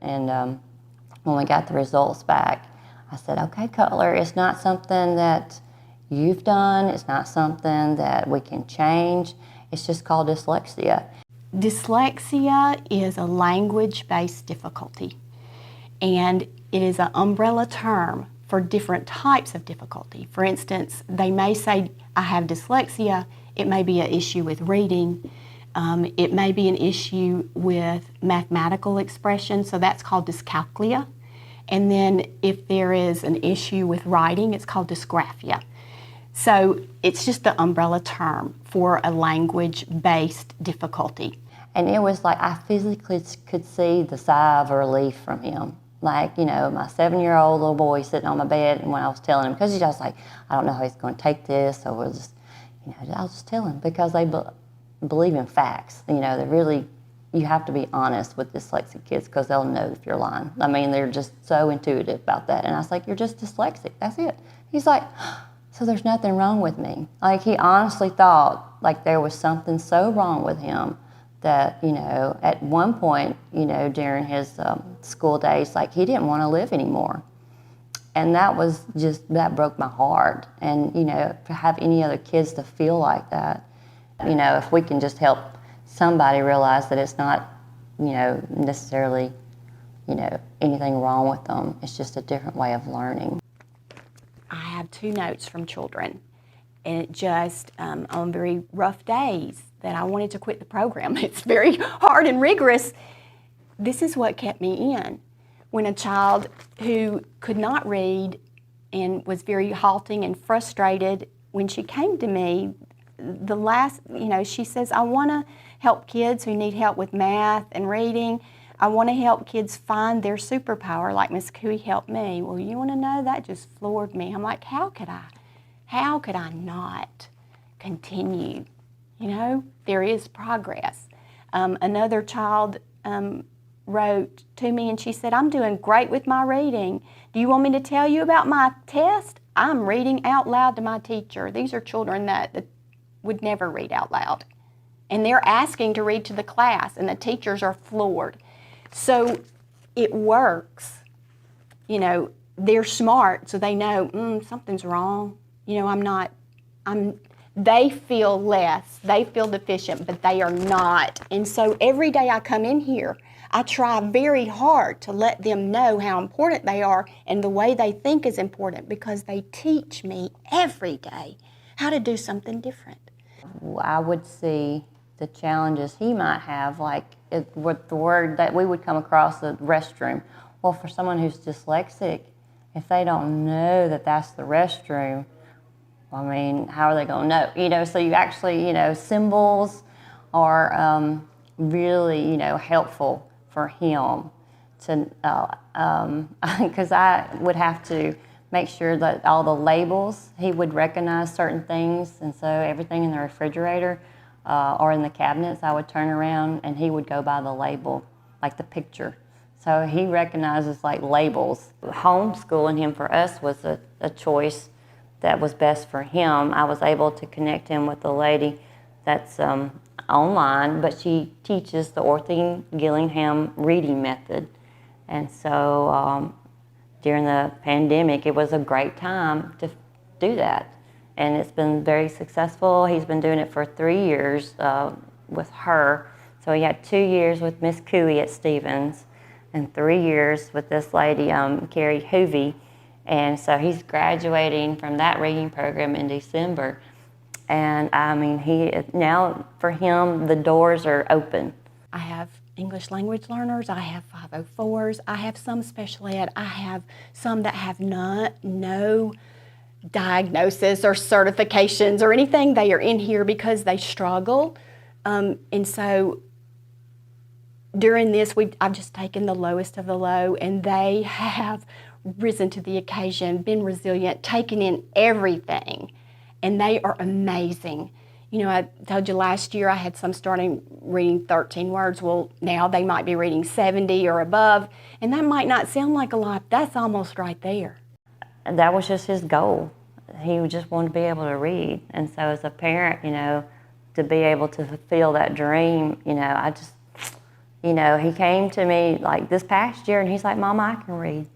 And when we got the results back, I said, okay, Cutler, it's not something that you've done. It's not something that we can change. It's just called dyslexia. Dyslexia is a language-based difficulty, and it is an umbrella term for different types of difficulty. For instance, they may say, I have dyslexia. It may be an issue with reading. It may be an issue with mathematical expression, so that's called dyscalculia. And then if there is an issue with writing, it's called dysgraphia. So it's just the umbrella term for a language-based difficulty. And it was like I physically could see the sigh of relief from him. Like, you know, my 7-year-old little boy sitting on my bed, and when I was telling him, because he was like, I don't know how he's going to take this, so we'll just, you know, I'll just tell him, because they believe in facts. You know, they really, you have to be honest with dyslexic kids because they'll know if you're lying. I mean, they're just so intuitive about that. And I was like, you're just dyslexic, that's it. He's like, so there's nothing wrong with me. Like, he honestly thought like there was something so wrong with him that, you know, at one point, you know, during his school days, like, he didn't want to live anymore. And that was just, that broke my heart. And, you know, to have any other kids to feel like that, you know, if we can just help somebody realize that it's not, you know, necessarily, you know, anything wrong with them. It's just a different way of learning. I have 2 notes from children, and it just, on very rough days, that I wanted to quit the program. It's very hard and rigorous. This is what kept me in. When a child who could not read and was very halting and frustrated, when she came to me, the last, you know, she says, I want to help kids who need help with math and reading. I want to help kids find their superpower like Miss Couey helped me. Well, you want to know, that just floored me. I'm like, how could I not continue? You know, there is progress. Another child wrote to me and she said, I'm doing great with my reading. Do you want me to tell you about my test? I'm reading out loud to my teacher. These are children that would never read out loud. And they're asking to read to the class, and the teachers are floored. So it works. You know, they're smart, so they know, something's wrong. You know, they feel less, they feel deficient, but they are not. And so every day I come in here, I try very hard to let them know how important they are and the way they think is important, because they teach me every day how to do something different. I would see the challenges he might have, like with the word that we would come across, the restroom. Well, for someone who's dyslexic, if they don't know that that's the restroom, I mean, how are they going to know? You know, so you actually, you know, symbols are really, you know, helpful for him to, because I would have to make sure that all the labels, he would recognize certain things, and so everything in the refrigerator or in the cabinets, I would turn around and he would go by the label, like the picture. So he recognizes like labels. Homeschooling him for us was a choice that was best for him. I was able to connect him with a lady that's online, but she teaches the Orthing Gillingham reading method. And so during the pandemic, it was a great time to do that. And it's been very successful. He's been doing it for 3 years with her. So he had 2 years with Miss Couey at Stevens and 3 years with this lady, Carrie Hoovey. And so he's graduating from that reading program in December. And I mean, now for him, the doors are open. I have English language learners, I have 504s, I have some special ed, I have some that have no diagnosis or certifications or anything. They are in here because they struggle. And so during this, I've just taken the lowest of the low, and they have risen to the occasion, been resilient, taken in everything, and they are amazing. You know, I told you last year I had some starting reading 13 words. Well, now they might be reading 70 or above, and that might not sound like a lot. That's almost right there. And that was just his goal. He just wanted to be able to read. And so as a parent, you know, to be able to fulfill that dream, you know, You know, he came to me like this past year and he's like, Mama, I can read.